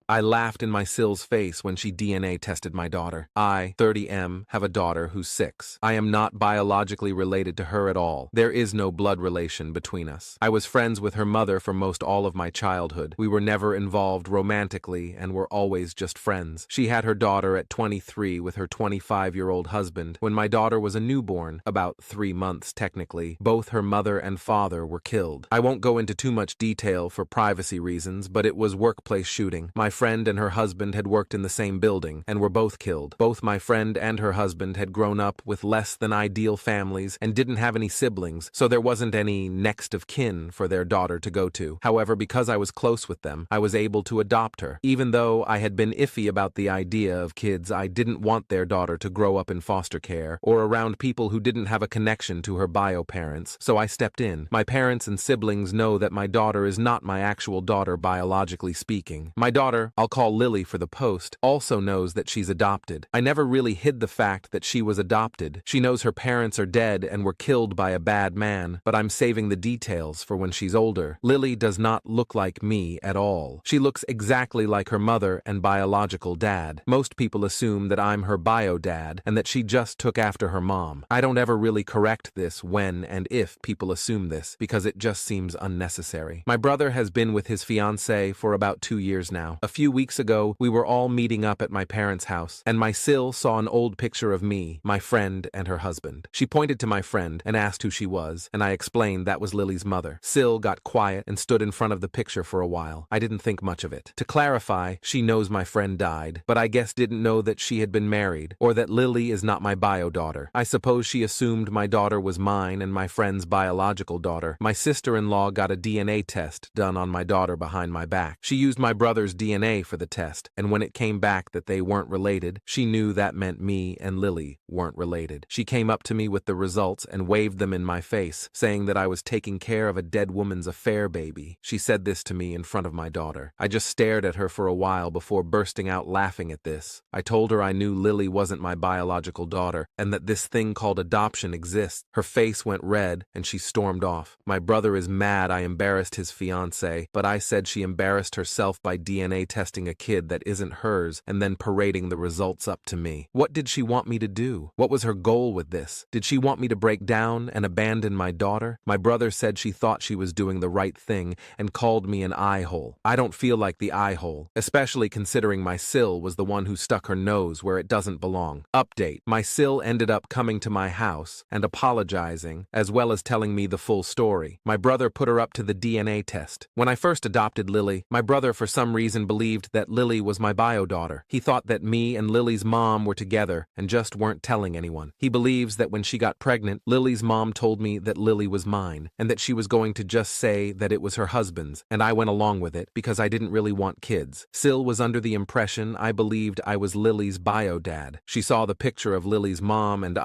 I laughed in my SIL'S face when she DNA tested my daughter. I, 30M, have a daughter who's 6. I am not biologically related to her at all. There is no blood relation between us. I was friends with her mother for most all of my childhood. We were never involved romantically and were always just friends. She had her daughter at 23 with her 25-year-old husband. When my daughter was a newborn, about 3 months technically, both her mother and father were killed. I won't go into too much detail for privacy reasons, but it was workplace shooting. My friend and her husband had worked in the same building and were both killed. Both my friend and her husband had grown up with less than ideal families and didn't have any siblings, so there wasn't any next of kin for their daughter to go to. However, because I was close with them, I was able to adopt her. Even though I had been iffy about the idea of kids, I didn't want their daughter to grow up in foster care or around people who didn't have a connection to her bio parents, so I stepped in. My parents and siblings know that my daughter is not my actual daughter biologically speaking. My daughter, I'll call Lily for the post, also knows that she's adopted. I never really hid the fact that she was adopted. She knows her parents are dead and were killed by a bad man, but I'm saving the details for when she's older. Lily does not look like me at all. She looks exactly like her mother and biological dad. Most people assume that I'm her bio dad and that she just took after her mom. I don't ever really correct this when and if people assume this, because it just seems unnecessary. My brother has been with his fiancée for about 2 years now. A few weeks ago, we were all meeting up at my parents' house, and my SIL saw an old picture of me, my friend, and her husband. She pointed to my friend and asked who she was, and I explained that was Lily's mother. SIL got quiet and stood in front of the picture for a while. I didn't think much of it. To clarify, she knows my friend died, but I guess didn't know that she had been married, or that Lily is not my bio daughter. I suppose she assumed my daughter was mine and my friend's biological daughter. My sister-in-law got a DNA test done on my daughter behind my back. She used my brother's DNA for the test, and when it came back that they weren't related, she knew that meant me and Lily weren't related. She came up to me with the results and waved them in my face, saying that I was taking care of a dead woman's affair baby. She said this to me in front of my daughter. I just stared at her for a while before bursting out laughing at this. I told her I knew Lily wasn't my biological daughter and that this thing called adoption exists. Her face went red and she stormed off. My brother is mad I embarrassed his fiancée, but I said she embarrassed herself by DNA testing a kid that isn't hers and then parading the results up to me. What did she want me to do? What was her goal with this? Did she want me to break down and abandon my daughter? My brother said she thought she was doing the right thing and called me an eye-hole. I don't feel like the eye-hole, especially considering my SIL was the one who stuck her nose where it doesn't belong. Update: my SIL ended up coming to my house and apologizing, as well as telling me the full story. My brother put her up to the DNA test. When I first adopted Lily, my brother for some reason believed that Lily was my bio daughter. He thought that me and Lily's mom were together and just weren't telling anyone. He believes that when she got pregnant, Lily's mom told me that Lily was mine and that she was going to just say that it was her husband's, and I went along with it because I didn't really want kids. SIL was under the impression I believed I was Lily's bio dad. She saw the picture of Lily's mom and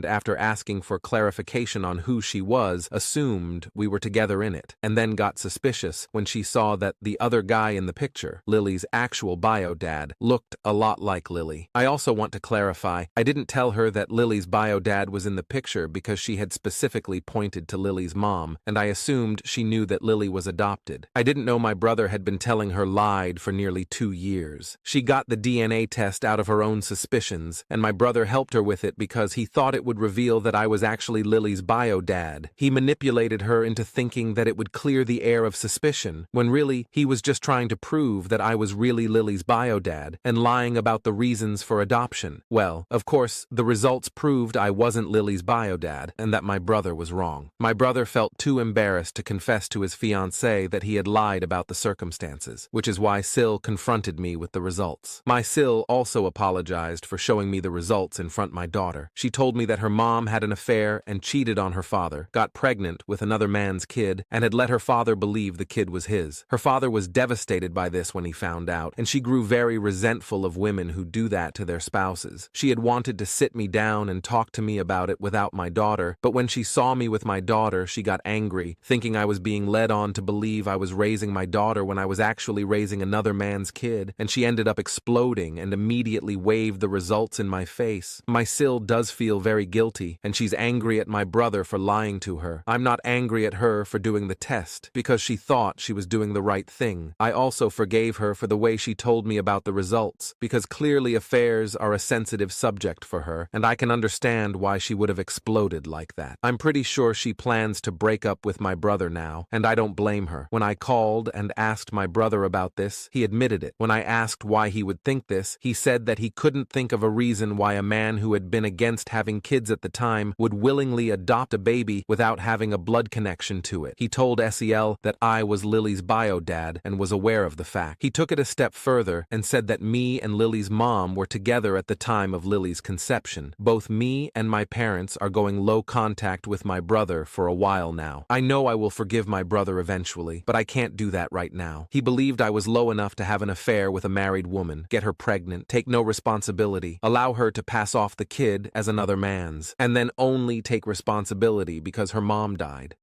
after asking for clarification on who she was, assumed we were together in it, and then got suspicious when she saw that the other guy in the picture, Lily's actual bio dad, looked a lot like Lily. I also want to clarify, I didn't tell her that Lily's bio dad was in the picture because she had specifically pointed to Lily's mom, and I assumed she knew that Lily was adopted. I didn't know my brother had been telling her lied for nearly 2 years. She got the DNA test out of her own suspicions, and my brother helped her with it because he thought it would reveal that I was actually Lily's bio dad. He manipulated her into thinking that it would clear the air of suspicion, when really he was just trying to prove that I was really Lily's bio dad and lying about the reasons for adoption. Well, of course, the results proved I wasn't Lily's bio dad and that my brother was wrong. My brother felt too embarrassed to confess to his fiancée that he had lied about the circumstances, which is why SIL confronted me with the results. My SIL also apologized for showing me the results in front of my daughter. She told me that her mom had an affair and cheated on her father, got pregnant with another man's kid, and had let her father believe the kid was his. Her father was devastated by this when he found out, and she grew very resentful of women who do that to their spouses. She had wanted to sit me down and talk to me about it without my daughter, but when she saw me with my daughter, she got angry, thinking I was being led on to believe I was raising my daughter when I was actually raising another man's kid, and she ended up exploding and immediately waved the results in my face. My SIL does feel very guilty, and she's angry at my brother for lying to her. I'm not angry at her for doing the test, because she thought she was doing the right thing. I also forgave forgave her for the way she told me about the results, because clearly affairs are a sensitive subject for her, and I can understand why she would have exploded like that. I'm pretty sure she plans to break up with my brother now, and I don't blame her. When I called and asked my brother about this, he admitted it. When I asked why he would think this, he said that he couldn't think of a reason why a man who had been against having kids at the time would willingly adopt a baby without having a blood connection to it. He told SEL that I was Lily's bio dad and was aware of the fact. He took it a step further and said that me and Lily's mom were together at the time of Lily's conception. Both me and my parents are going low contact with my brother for a while now. I know I will forgive my brother eventually, but I can't do that right now. He believed I was low enough to have an affair with a married woman, get her pregnant, take no responsibility, allow her to pass off the kid as another man's, and then only take responsibility because her mom died.